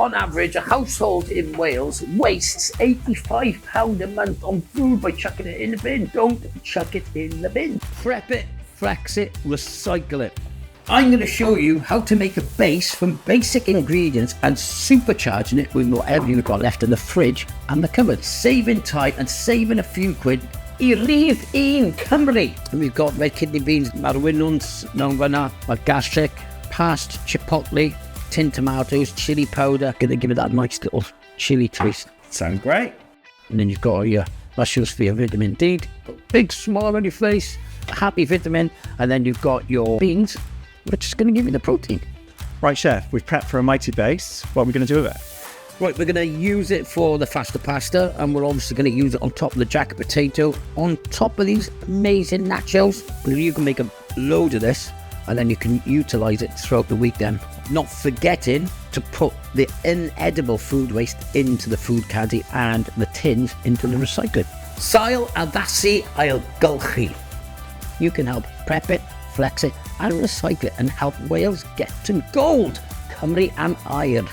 on average, a household in Wales wastes £85 a month on food by chucking it in the bin. Don't chuck it in the bin. Prep it, flex it, recycle it. I'm going to show you how to make a base from basic ingredients and supercharging it with whatever you've got left in the fridge and the cupboard. Saving time and saving a few quid. I rydd un Cymru. And we've got red kidney beans, marwynons, No.1, gastric, past, chipotle, tin tomatoes, chili powder. Gonna give it that nice little chili twist. Sounds great. And then you've got your mushrooms for your vitamin D. Big smile on your face, happy vitamin. And then you've got your beans, which is going to give you the protein. Right, Chef, we've prepped for a mighty base. What are we going to do with it? Right, we're going to use it for the faster pasta, and we're obviously going to use it on top of the jacket potato, on top of these amazing nachos. You can make a load of this, and then you can utilise it throughout the week then. Not forgetting to put the inedible food waste into the food caddy and the tins into the recycling. Sail addasu ail gulchi. You can help prep it, flex it and recycle it and help Wales get to gold. Cymru am aur.